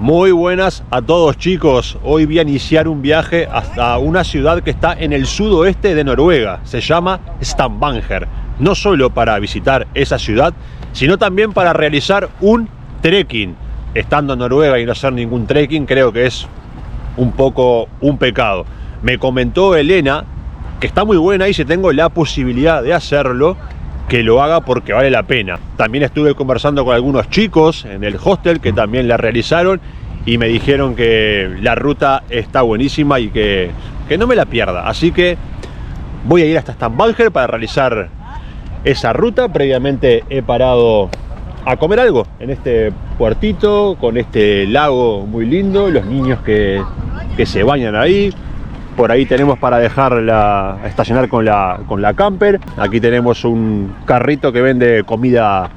Muy buenas a todos, chicos. Hoy voy a iniciar un viaje hasta una ciudad que está en el sudoeste de Noruega. Se llama Stavanger. No solo para visitar esa ciudad, sino también para realizar un trekking. Estando en Noruega y no hacer ningún trekking, creo que es un poco un pecado. Me comentó Elena que está muy buena y si tengo la posibilidad de hacerlo, que lo haga porque vale la pena. También estuve conversando con algunos chicos en el hostel que también la realizaron y me dijeron que la ruta está buenísima y que no me la pierda. Así que voy a ir hasta Stavanger para realizar esa ruta. Previamente he parado a comer algo en este puertito con este lago muy lindo, los niños que se bañan ahí. Por ahí tenemos para estacionar con la camper. Aquí tenemos un carrito que vende comida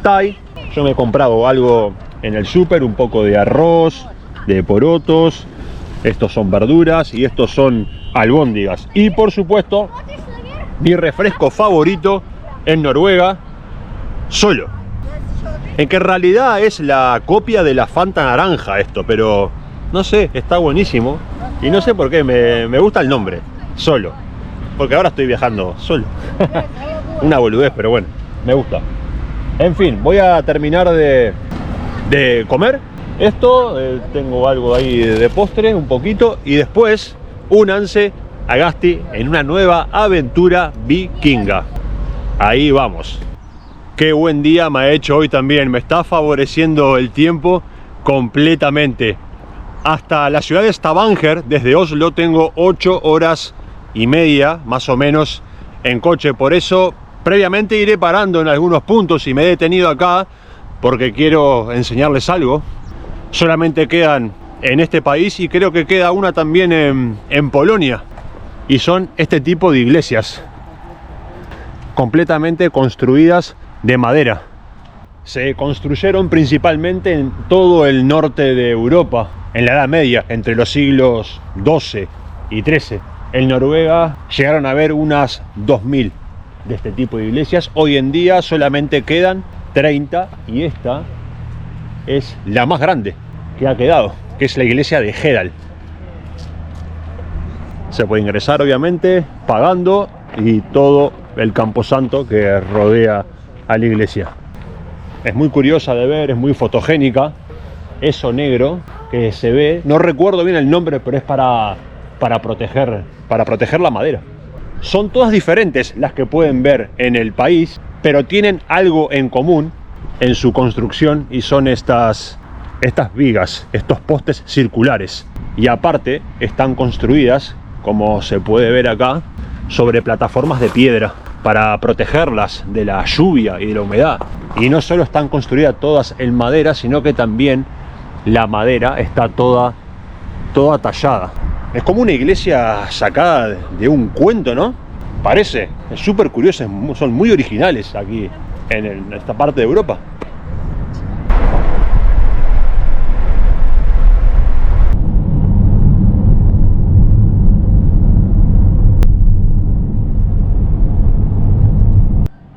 Thai. Yo me he comprado algo en el súper, un poco de arroz, de porotos. Estos son verduras y estos son albóndigas. Y por supuesto, mi refresco favorito en Noruega, Solo. En que en realidad es la copia de la Fanta naranja esto, pero no sé, está buenísimo. Y no sé por qué, me gusta el nombre, Solo. Porque ahora estoy viajando solo. Una boludez, pero bueno, me gusta. En fin, voy a terminar de comer esto. Tengo algo ahí de postre, un poquito. Y después, únanse a Gasti en una nueva aventura vikinga. Ahí vamos. Qué buen día me ha hecho hoy también. Me está favoreciendo el tiempo completamente. Hasta la ciudad de Stavanger, desde Oslo, tengo 8 horas y media, más o menos, en coche. Por eso, previamente iré parando en algunos puntos y me he detenido acá porque quiero enseñarles algo. Solamente quedan en este país y creo que queda una también en Polonia. Y son este tipo de iglesias, completamente construidas de madera. Se construyeron principalmente en todo el norte de Europa, en la Edad Media, entre los siglos XII y XIII. En Noruega llegaron a haber unas 2000 de este tipo de iglesias. Hoy en día solamente quedan 30 y esta es la más grande que ha quedado, que es la iglesia de Hedal. Se puede ingresar obviamente pagando y todo el camposanto que rodea a la iglesia. Es muy curiosa de ver, es muy fotogénica. Eso negro que se ve, no recuerdo bien el nombre, pero es para proteger la madera. Son todas diferentes las que pueden ver en el país, pero tienen algo en común en su construcción y son estas vigas, estos postes circulares. Y aparte están construidas, como se puede ver acá, sobre plataformas de piedra para protegerlas de la lluvia y de la humedad. Y no solo están construidas todas en madera, sino que también la madera está toda tallada. Es como una iglesia sacada de un cuento, ¿no? Parece. Es súper curioso, son muy originales aquí en esta parte de Europa.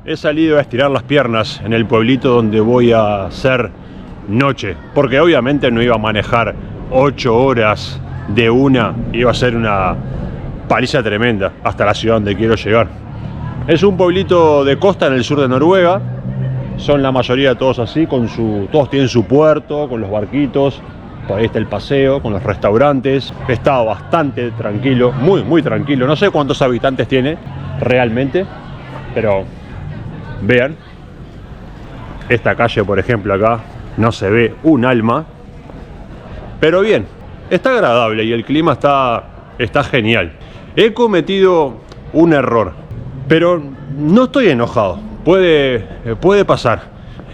He salido a estirar las piernas en el pueblito donde voy a hacer noche, porque obviamente no iba a manejar 8 horas de una, iba a ser una paliza tremenda hasta la ciudad donde quiero llegar. Es un pueblito de costa en el sur de Noruega, son la mayoría de todos así, todos tienen su puerto, con los barquitos, por ahí está el paseo, con los restaurantes. He estado bastante tranquilo, muy tranquilo, no sé cuántos habitantes tiene realmente, pero vean, esta calle por ejemplo acá, no se ve un alma, pero bien, está agradable y el clima está genial. He cometido un error, pero no estoy enojado, puede pasar.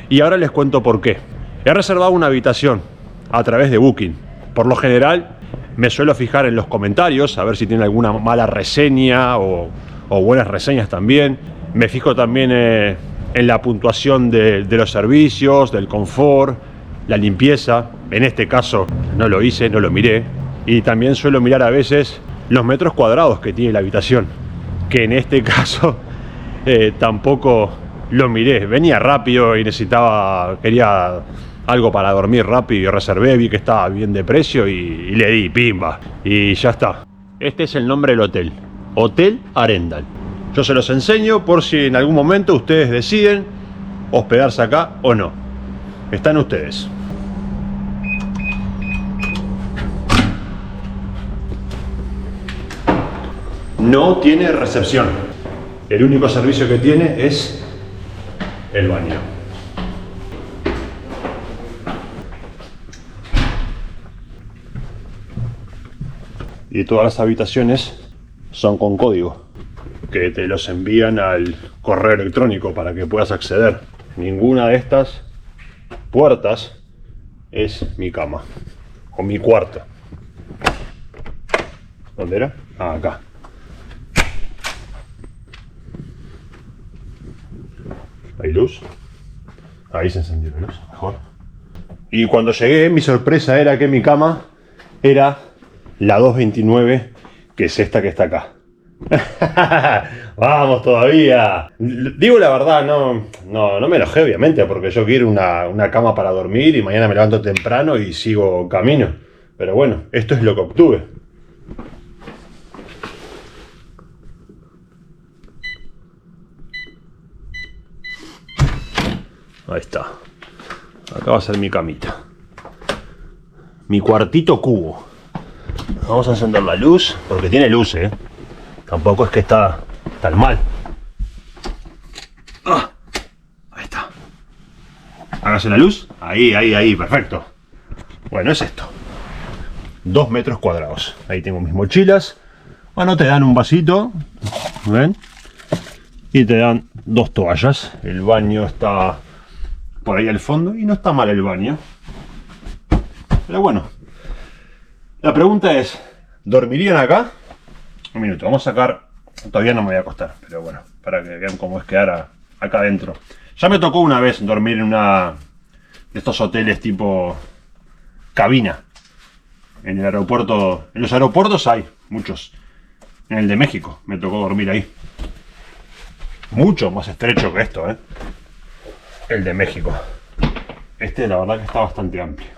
Y ahora les cuento por qué. He reservado una habitación a través de Booking. Por lo general me suelo fijar en los comentarios, a ver si tiene alguna mala reseña o buenas reseñas también. Me fijo también en la puntuación de los servicios, del confort, la limpieza. En este caso no lo hice, no lo miré. Y también suelo mirar a veces los metros cuadrados que tiene la habitación, que en este caso tampoco lo miré, venía rápido y quería algo para dormir rápido y reservé, vi que estaba bien de precio y le di, pimba, y ya está. Este es el nombre del hotel, Hotel Arendal. Yo se los enseño por si en algún momento ustedes deciden hospedarse acá o no. Están ustedes. No tiene recepción. El único servicio que tiene es el baño. Y todas las habitaciones son con código, que te los envían al correo electrónico para que puedas acceder. Ninguna de estas puertas es mi cama o mi cuarto. ¿Dónde era? Ah, acá. ¿Hay luz? Ahí se encendió la luz, mejor. Y cuando llegué, mi sorpresa era que mi cama era la 229, que es esta que está acá. Vamos todavía. Digo la verdad, no me enojé obviamente, porque yo quiero una cama para dormir y mañana me levanto temprano y sigo camino. Pero bueno, esto es lo que obtuve. Ahí está. Acá va a ser mi camita. Mi cuartito cubo. Vamos a encender la luz, porque tiene luz, Tampoco es que está tan mal. Ah, ahí está. Hágase la luz. Ahí, perfecto. Bueno, es esto. 2 metros cuadrados. Ahí tengo mis mochilas. Bueno, te dan un vasito. ¿Ven? Y te dan 2 toallas. El baño está por ahí al fondo y no está mal el baño. Pero bueno. La pregunta es, ¿dormirían acá? Un minuto, vamos a sacar... Todavía no me voy a acostar, pero bueno, para que vean cómo es quedar acá adentro. Ya me tocó una vez dormir en una de estos hoteles tipo cabina. En el aeropuerto... En los aeropuertos hay muchos. En el de México me tocó dormir ahí. Mucho más estrecho que esto, El de México. Este la verdad que está bastante amplio.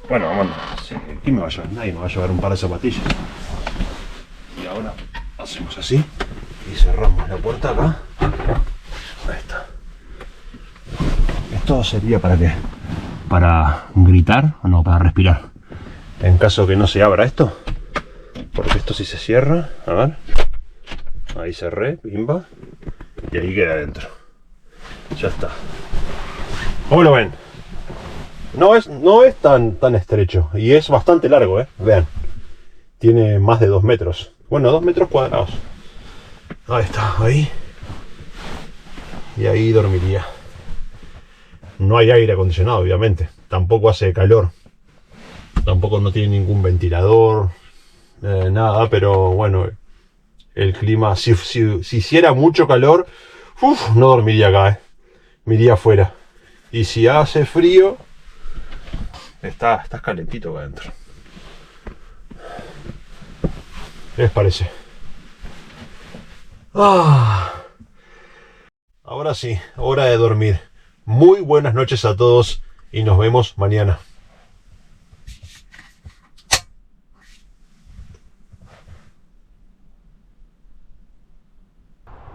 Bueno, vamos. ¿Quién me va a llevar? Nadie me va a llevar un par de zapatillas. Y ahora hacemos así y cerramos la puerta acá. Ahí está. Esto sería para qué? Para gritar o no, para respirar. En caso que no se abra esto, porque esto sí se cierra. A ver. Ahí cerré, pimba. Y ahí queda adentro. Ya está. ¿Cómo lo ven? No es tan estrecho y es bastante largo, vean. Tiene más de 2 metros. Bueno, 2 metros cuadrados. Ahí está, ahí. Y ahí dormiría. No hay aire acondicionado, obviamente. Tampoco hace calor. Tampoco no tiene ningún ventilador. Nada, pero bueno. El clima, si hiciera mucho calor, no dormiría acá, Me iría afuera. Y si hace frío... Está calentito acá adentro. ¿Qué les parece? Ahora sí, hora de dormir. Muy buenas noches a todos y nos vemos mañana.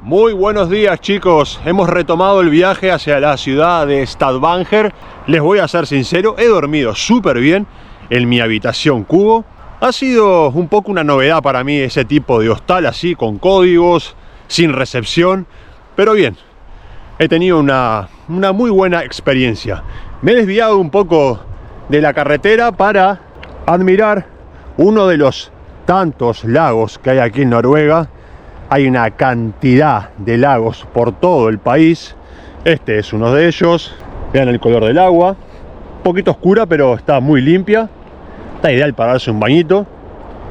Muy buenos días, chicos. Hemos retomado el viaje hacia la ciudad de Stavanger. Les voy a ser sincero, he dormido súper bien en mi habitación cubo. Ha sido un poco una novedad para mí ese tipo de hostal así, con códigos, sin recepción. Pero bien, he tenido una muy buena experiencia. Me he desviado un poco de la carretera para admirar uno de los tantos lagos que hay aquí en Noruega. Hay una cantidad de lagos por todo el país. Este es uno de ellos. Vean el color del agua. Un poquito oscura, pero está muy limpia. Está ideal para darse un bañito.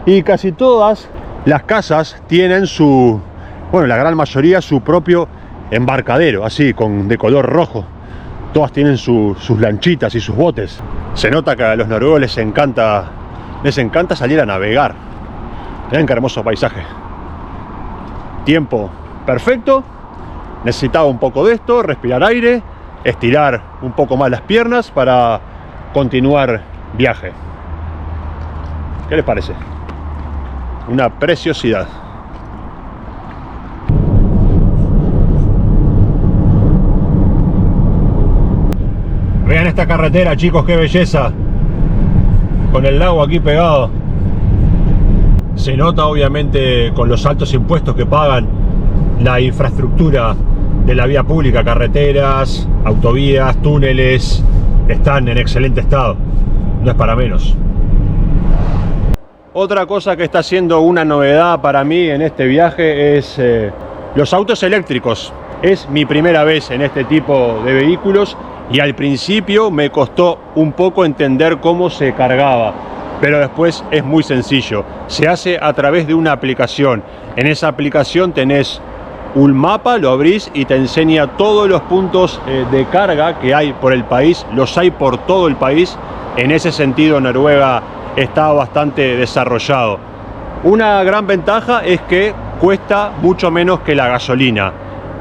Y casi todas las casas tienen la gran mayoría su propio embarcadero, así, de color rojo. Todas tienen sus lanchitas y sus botes. Se nota que a los noruegos les encanta salir a navegar. Vean qué hermoso paisaje. Tiempo perfecto necesitaba un poco de esto, respirar aire, estirar un poco más las piernas para continuar viaje. ¿Qué les parece? Una preciosidad. Vean esta carretera, chicos, qué belleza. Con el lago aquí pegado. Se nota obviamente con los altos impuestos que pagan la infraestructura de la vía pública, carreteras, autovías, túneles, están en excelente estado. No es para menos. Otra cosa que está siendo una novedad para mí en este viaje es los autos eléctricos. Es mi primera vez en este tipo de vehículos y al principio me costó un poco entender cómo se cargaba, pero después es muy sencillo. Se hace a través de una aplicación. En esa aplicación tenés un mapa, lo abrís y te enseña todos los puntos de carga que hay por el país. Los hay por todo el país. En ese sentido, Noruega está bastante desarrollado. Una gran ventaja es que cuesta mucho menos que la gasolina.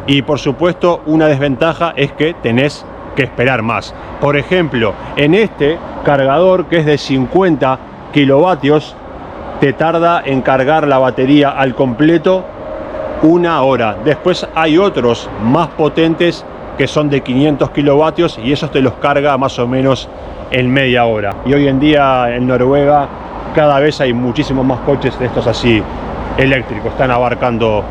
Y por supuesto, una desventaja es que tenés que esperar más. Por ejemplo, en este cargador que es de 50 kilovatios, te tarda en cargar la batería al completo 1 hora. Después hay otros más potentes que son de 500 kilovatios y esos te los carga más o menos en media hora. Y hoy en día en Noruega cada vez hay muchísimos más coches de estos así eléctricos. Están abarcando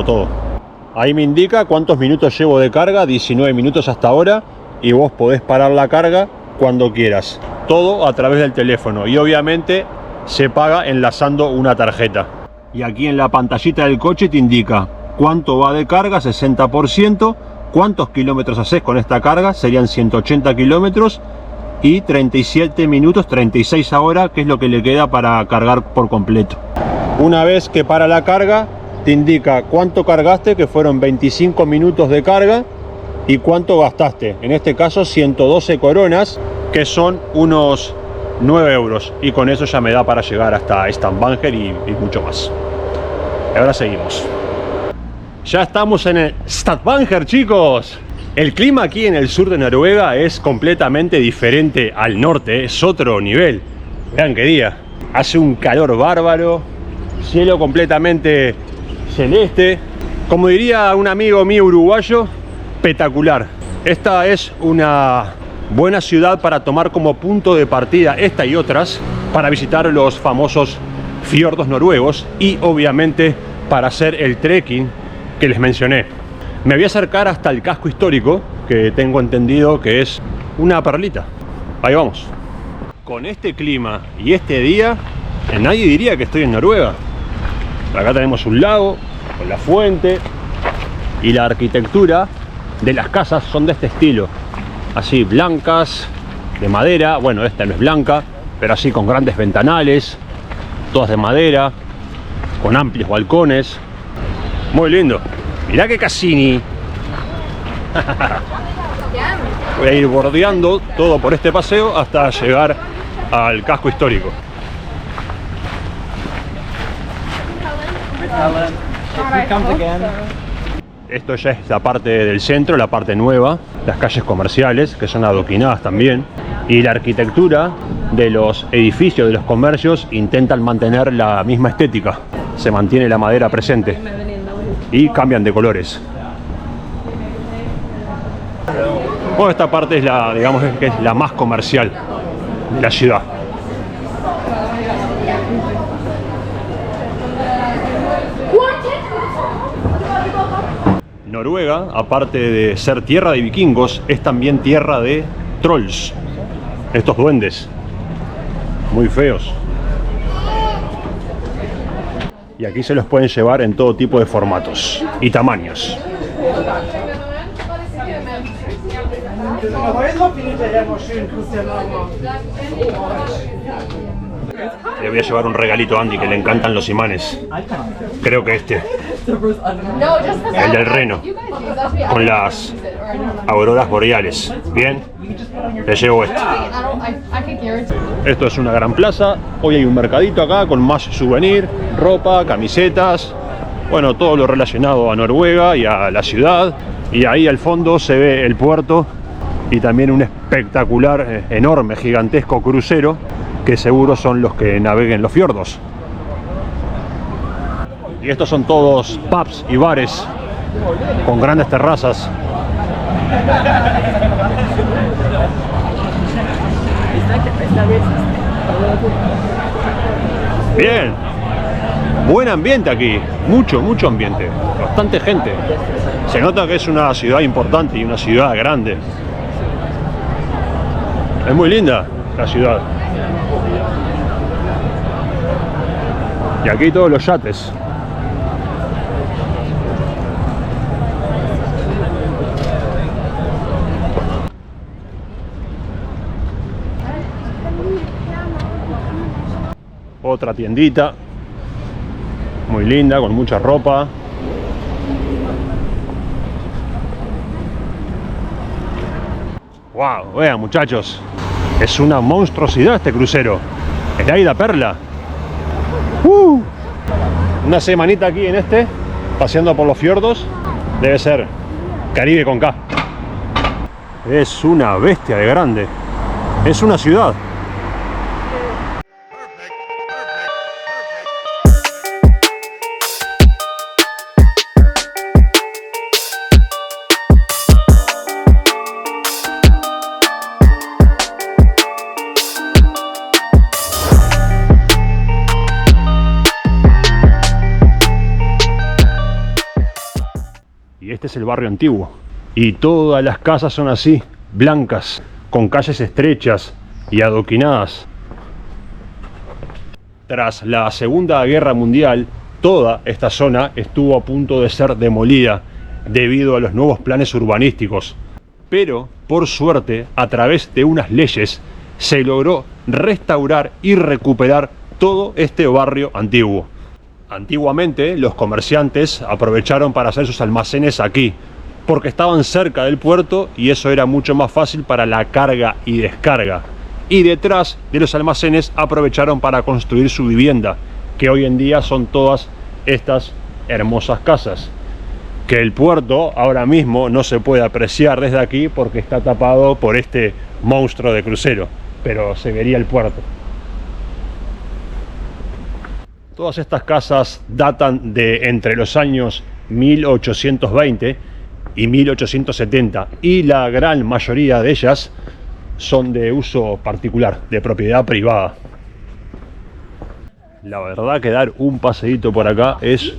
todo. Ahí me indica cuántos minutos llevo de carga, 19 minutos hasta ahora, y vos podés parar la carga cuando quieras. Todo a través del teléfono y obviamente se paga enlazando una tarjeta. Y aquí en la pantallita del coche te indica cuánto va de carga, 60%, cuántos kilómetros haces con esta carga, serían 180 kilómetros, y 37 minutos, 36 ahora, que es lo que le queda para cargar por completo. Una vez que para la carga, te indica cuánto cargaste, que fueron 25 minutos de carga, y cuánto gastaste. En este caso 112 coronas, que son unos 9 euros. Y con eso ya me da para llegar hasta Stavanger y mucho más. Y ahora seguimos. Ya estamos en el Stavanger, chicos. El clima aquí en el sur de Noruega es completamente diferente al norte. Es otro nivel. Vean qué día. Hace un calor bárbaro. Cielo completamente celeste, como diría un amigo mío uruguayo, espectacular. Esta es una buena ciudad para tomar como punto de partida, esta y otras, para visitar los famosos fiordos noruegos y obviamente para hacer el trekking que les mencioné. Me voy a acercar hasta el casco histórico, que tengo entendido que es una perlita. Ahí vamos. Con este clima y este día, nadie diría que estoy en Noruega. Acá tenemos un lago con la fuente y la arquitectura de las casas son de este estilo, así blancas, de madera. Bueno, esta no es blanca, pero así con grandes ventanales, todas de madera, con amplios balcones. Muy lindo. Mirá que Cassini. Voy a ir bordeando todo por este paseo hasta llegar al casco histórico. Esto ya es la parte del centro, la parte nueva, las calles comerciales que son adoquinadas también, y la arquitectura de los edificios, de los comercios, intentan mantener la misma estética. Se mantiene la madera presente y cambian de colores. Bueno, esta parte es la, digamos, que es la más comercial de la ciudad. Noruega, aparte de ser tierra de vikingos, es también tierra de trolls, estos duendes muy feos. Y aquí se los pueden llevar en todo tipo de formatos y tamaños. Le voy a llevar un regalito a Andy, que le encantan los imanes. Creo que este, el del Reno, con las auroras boreales. Bien, le llevo este. Esto es una gran plaza. Hoy hay un mercadito acá con más souvenir, ropa, camisetas, bueno, todo lo relacionado a Noruega y a la ciudad. Y ahí al fondo se ve el puerto y también un espectacular, enorme, gigantesco crucero, que seguro son los que naveguen los fiordos. Y estos son todos pubs y bares con grandes terrazas. Bien, buen ambiente aquí, mucho ambiente, bastante gente. Se nota que es una ciudad importante y una ciudad grande. Es muy linda la ciudad. Y aquí todos los yates. Otra tiendita muy linda, con mucha ropa. Wow, vean muchachos, es una monstruosidad este crucero, el Aida Perla. Una semanita aquí en este, paseando por los fiordos, debe ser Caribe con K. Es una bestia de grande, es una ciudad. Y este es el barrio antiguo. Y todas las casas son así, blancas, con calles estrechas y adoquinadas. Tras la Segunda Guerra Mundial, toda esta zona estuvo a punto de ser demolida debido a los nuevos planes urbanísticos. Pero, por suerte, a través de unas leyes, se logró restaurar y recuperar todo este barrio antiguo. Antiguamente, los comerciantes aprovecharon para hacer sus almacenes aquí, porque estaban cerca del puerto y eso era mucho más fácil para la carga y descarga. Y detrás de los almacenes aprovecharon para construir su vivienda, que hoy en día son todas estas hermosas casas. Que el puerto ahora mismo no se puede apreciar desde aquí porque está tapado por este monstruo de crucero, pero se vería el puerto. Todas estas casas datan de entre los años 1820 y 1870 y la gran mayoría de ellas son de uso particular, de propiedad privada. La verdad que dar un paseíto por acá es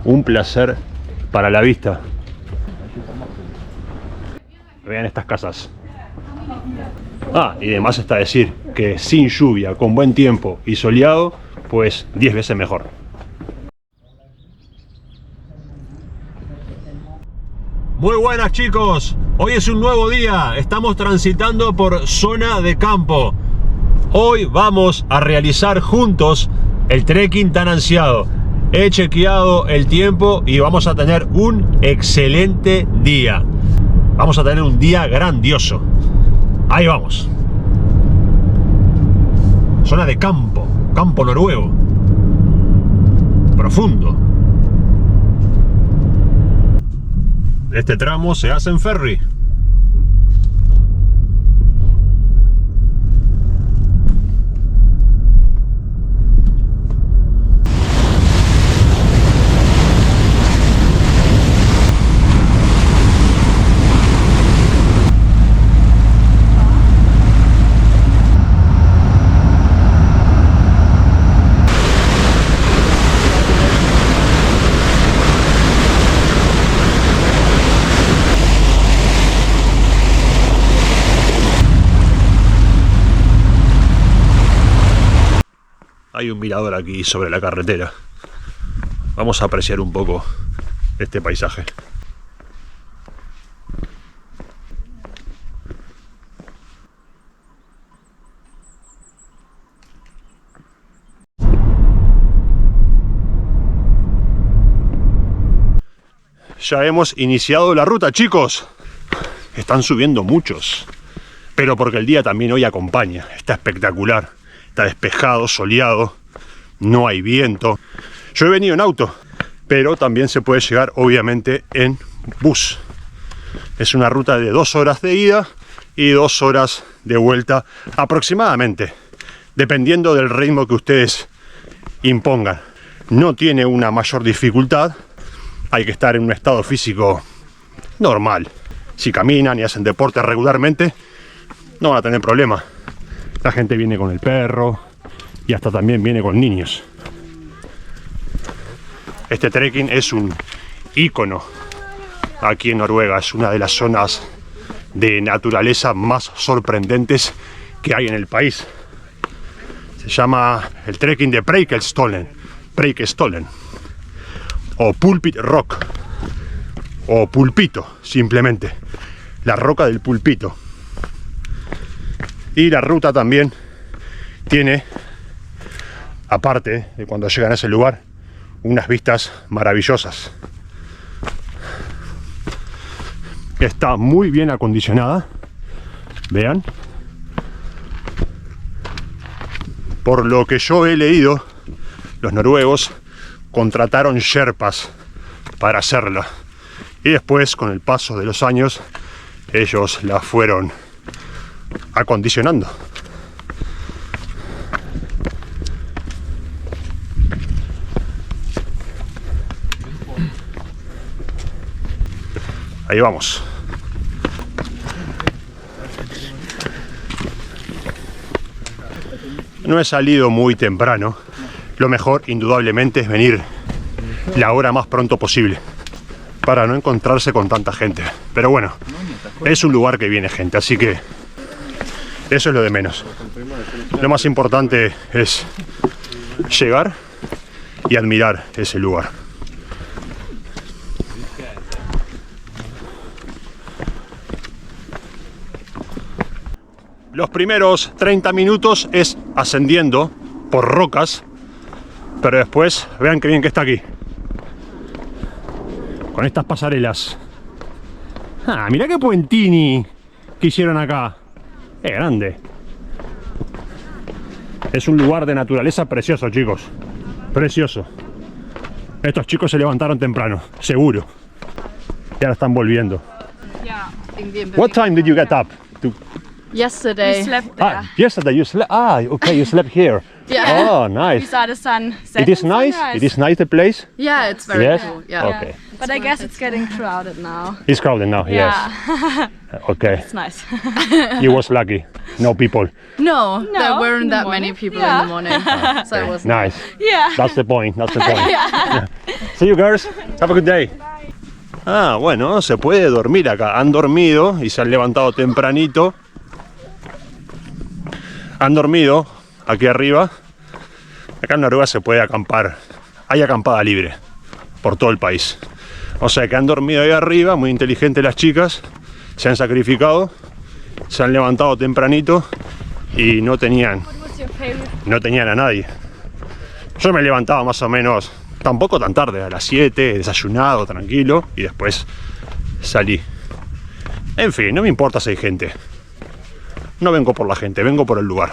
un placer para la vista. Vean estas casas. Y además está decir que sin lluvia, con buen tiempo y soleado, pues 10 veces mejor. Muy buenas chicos, hoy es un nuevo día, estamos transitando por zona de campo. Hoy vamos a realizar juntos el trekking tan ansiado. He chequeado el tiempo y vamos a tener un excelente día. Vamos a tener un día grandioso. Ahí vamos. Zona de campo, campo noruego. Profundo. Este tramo se hace en ferry. Hay un mirador aquí sobre la carretera. Vamos a apreciar un poco este paisaje. Ya hemos iniciado la ruta, chicos. Están subiendo muchos, pero porque el día también hoy acompaña. Está espectacular. Está despejado, soleado, no hay viento. Yo he venido en auto, pero también se puede llegar obviamente en bus. Es una ruta de 2 horas de ida y 2 horas de vuelta aproximadamente, dependiendo del ritmo que ustedes impongan. No tiene una mayor dificultad, hay que estar en un estado físico normal. Si caminan y hacen deporte regularmente, no van a tener problema. La gente viene con el perro y hasta también viene con niños. Este trekking es un ícono aquí en Noruega, es una de las zonas de naturaleza más sorprendentes que hay en el país. Se llama el trekking de Preikestolen o Pulpit Rock o Pulpito, simplemente la roca del Pulpito. Y la ruta también tiene, aparte de cuando llegan a ese lugar, unas vistas maravillosas. Está muy bien acondicionada, vean. Por lo que yo he leído, los noruegos contrataron sherpas para hacerla. Y después, con el paso de los años, ellos la fueron acondicionando. Ahí vamos. No he salido muy temprano. Lo mejor, indudablemente, es venir la hora más pronto posible para no encontrarse con tanta gente. Pero bueno, es un lugar que viene gente, así que eso es lo de menos. Lo más importante es llegar y admirar ese lugar. Los primeros 30 minutos es ascendiendo por rocas, pero después vean qué bien que está aquí, con estas pasarelas. Ah, mirá qué puentini que hicieron acá. Es grande. Es un lugar de naturaleza precioso, chicos. Precioso. Estos chicos se levantaron temprano, seguro. Y ahora están volviendo. What time did you get up? Yesterday. We slept there. Yesterday you slept. Okay, you slept here. Yeah. Oh, We nice. saw the sun set It is and nice. sunrise. It is nice, the place. Yeah, it's very Yes. cool. Yeah. Okay. But I guess it's getting crowded now. It's crowded now. Yeah. Yes. Okay. It's nice. You was lucky. No people. No, there in weren't the that many morning. people Yeah. in the morning, so it was Nice. Yeah. That's the point. That's the point. Yeah. See you girls. Have a good day. Ah, bueno, se puede dormir acá. Han dormido y se han levantado tempranito. Han dormido aquí arriba. Acá en Noruega se puede acampar. Hay acampada libre por todo el país. O sea que han dormido ahí arriba, muy inteligentes las chicas. Se han sacrificado. Se han levantado tempranito y no tenían a nadie. Yo me levantaba más o menos, tampoco tan tarde, a las 7, desayunado, tranquilo, y después salí. En fin, no me importa si hay gente. No vengo por la gente, vengo por el lugar.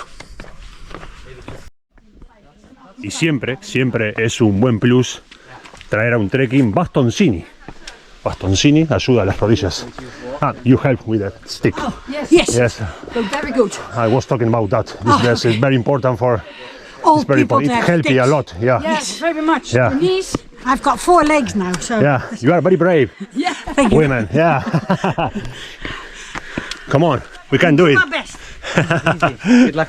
Y siempre es un buen plus traer a un trekking bastoncini. Bastoncini ayuda a las rodillas. Ah, you help with that stick. Oh, yes. Yes, Oh, very good. I was talking about that. This is very important for. All It's very people important. It to have helps me a sticks. lot. Yeah. Yes, very much. Yeah. Your knees. I've got 4 legs now, so Yeah, you are very brave, yeah, thank you. women. Yeah. Come on, we can do it. My best. Good luck.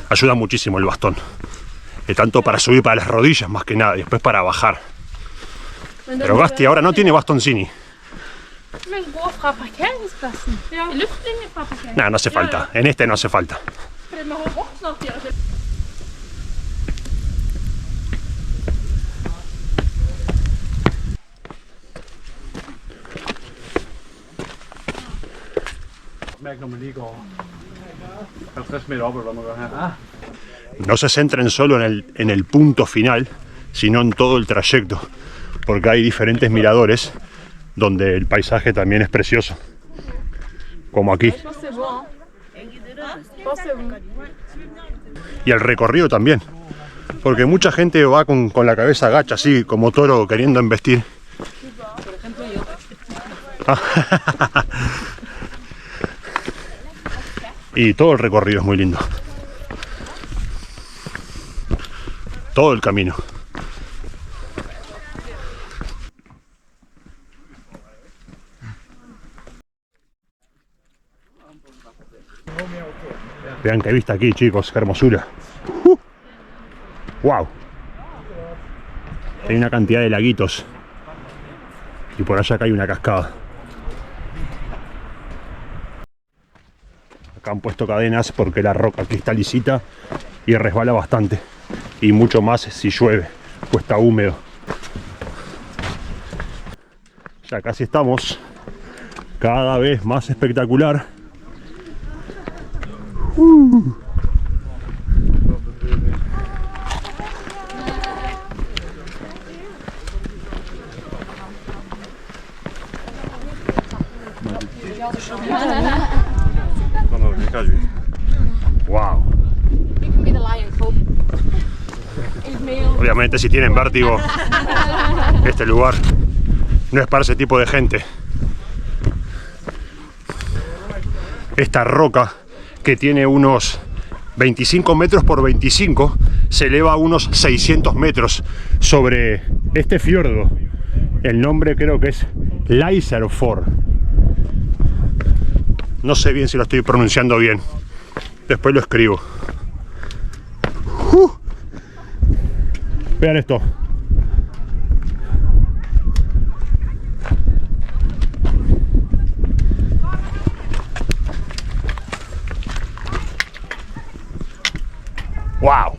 Ayuda muchísimo el bastón. Tanto para subir para las rodillas más que nada, y después para bajar. Pero Gasti ahora no tiene bastoncini. Men går fra parkeringspladsen i luftlinje fra parkeringen. Nada, no hace falta. En este no hace falta. Fordi man har brugt sådan noget der. No se centren solo en el punto final, sino en todo el trayecto, porque hay diferentes miradores donde el paisaje también es precioso, como aquí. Y el recorrido también. Porque mucha gente va con la cabeza agacha, así como toro queriendo embestir. Y todo el recorrido es muy lindo. Todo el camino. Vean qué vista aquí, chicos, qué hermosura. ¡Wow! Hay una cantidad de laguitos. Y por allá acá hay una cascada. Acá han puesto cadenas porque la roca aquí está lisita y resbala bastante. Y mucho más si llueve o está húmedo. Ya casi estamos. Cada vez más espectacular. Wow. Obviamente si tienen vértigo, este lugar no es para ese tipo de gente. Esta roca, que tiene unos 25 metros por 25, se eleva a unos 600 metros sobre este fiordo. El nombre creo que es Laiserfjord. No sé bien si lo estoy pronunciando bien. Después lo escribo. Vean esto. ¡Wow!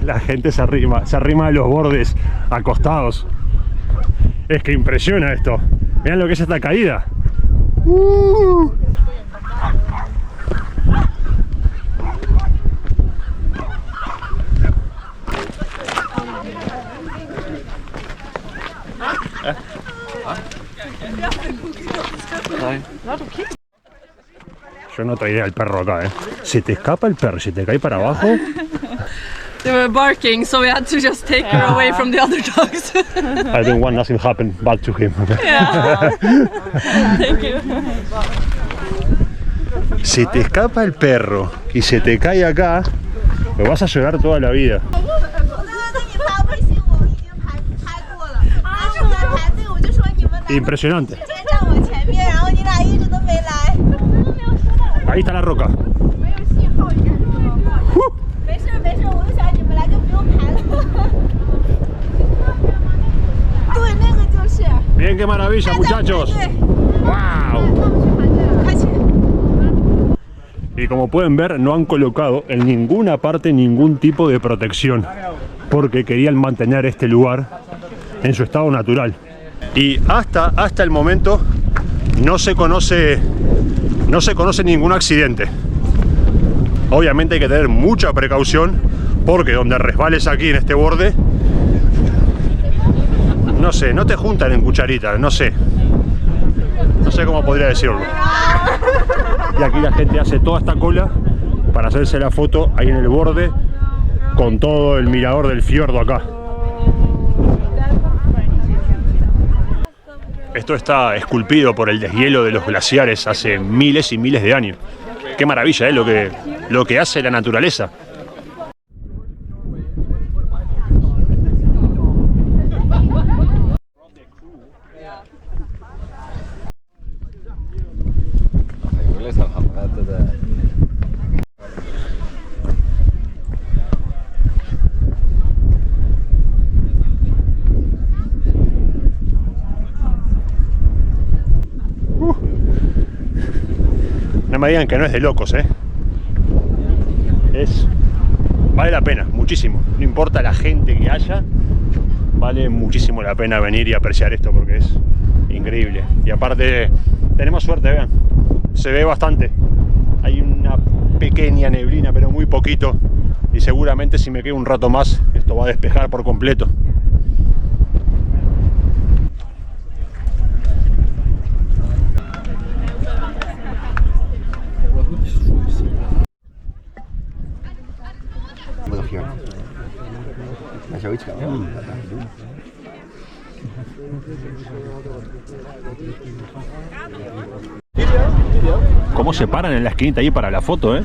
La gente se arrima a los bordes acostados. Es que impresiona esto. Vean lo que es esta caída. Yo no traería al perro acá, Se te escapa el perro, si te cae para abajo. They were barking, so we had to just take her away from the other dogs. I don't want nothing happen bad to him. Yeah. Thank you. Si te escapa el perro y se te cae acá, lo vas a llorar toda la vida. Impresionante. Ahí está la roca. Bien, qué maravilla, muchachos. ¡Wow! Y como pueden ver, no han colocado en ninguna parte ningún tipo de protección, porque querían mantener este lugar en su estado natural. Y hasta el momento no se conoce ningún accidente. Obviamente hay que tener mucha precaución, porque donde resbales aquí en este borde, no sé, no te juntan en cucharitas, no sé cómo podría decirlo. Y aquí la gente hace toda esta cola para hacerse la foto ahí en el borde con todo el mirador del fiordo acá. Esto está esculpido por el deshielo de los glaciares hace miles y miles de años. Qué maravilla, lo que hace la naturaleza. No me digan que no es de locos, vale la pena, muchísimo. No importa la gente que haya, vale muchísimo la pena venir y apreciar esto porque es increíble. Y aparte, tenemos suerte, vean, se ve bastante. Hay una pequeña neblina, pero muy poquito. Y seguramente si me quedo un rato más, esto va a despejar por completo. Cómo se paran en la esquinita ahí para la foto, ¿eh?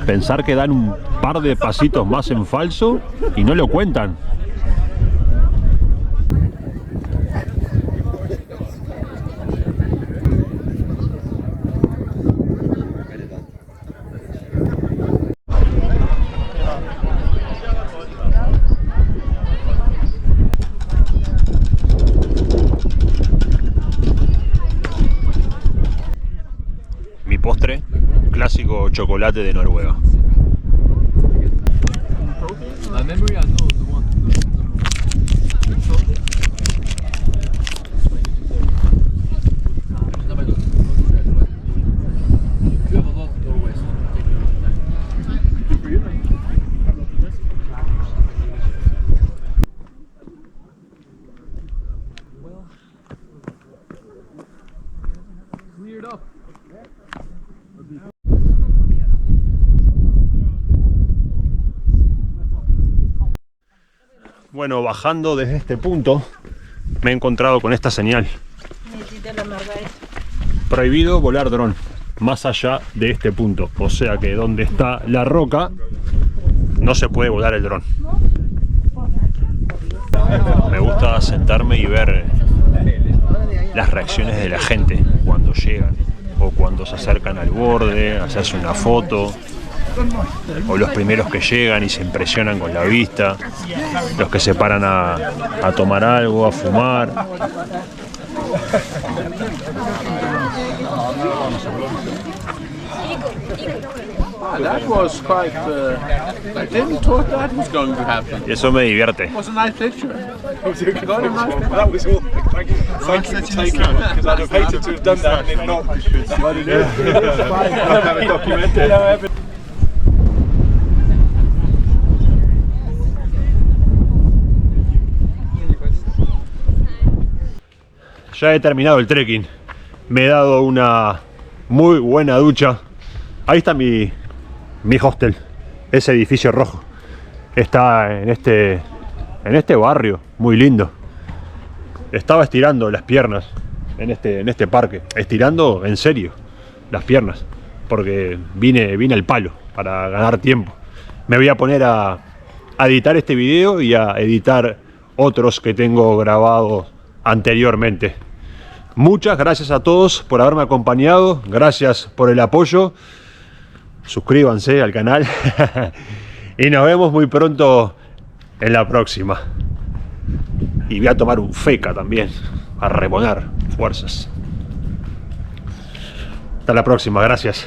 Pensar que dan un par de pasitos más en falso y no lo cuentan. Mi postre, clásico chocolate de Noruega. Bueno, bajando desde este punto me he encontrado con esta señal: prohibido volar dron más allá de este punto. O sea que donde está la roca no se puede volar el dron. Me gusta sentarme y ver las reacciones de la gente cuando llegan o cuando se acercan al borde, hacerse una foto, o los primeros que llegan y se impresionan con la vista, los que se paran a tomar algo, a fumar. That was quite. I didn't thought that was going to happen. Y eso me divierte. It was a nice picture. That was all. Thank you for taking it, because I'd have hated to have done that and it not. Have it documented. Ya he terminado el trekking. Me he dado una muy buena ducha. Ahí está mi hostel, ese edificio rojo. Está en este barrio muy lindo. Estaba estirando las piernas en este parque, estirando en serio las piernas, porque vine al palo para ganar tiempo. Me voy a poner a editar este video y a editar otros que tengo grabados anteriormente. Muchas gracias a todos por haberme acompañado, gracias por el apoyo. Suscríbanse al canal y nos vemos muy pronto en la próxima. Y voy a tomar un feca también, a reponer fuerzas. Hasta la próxima, gracias.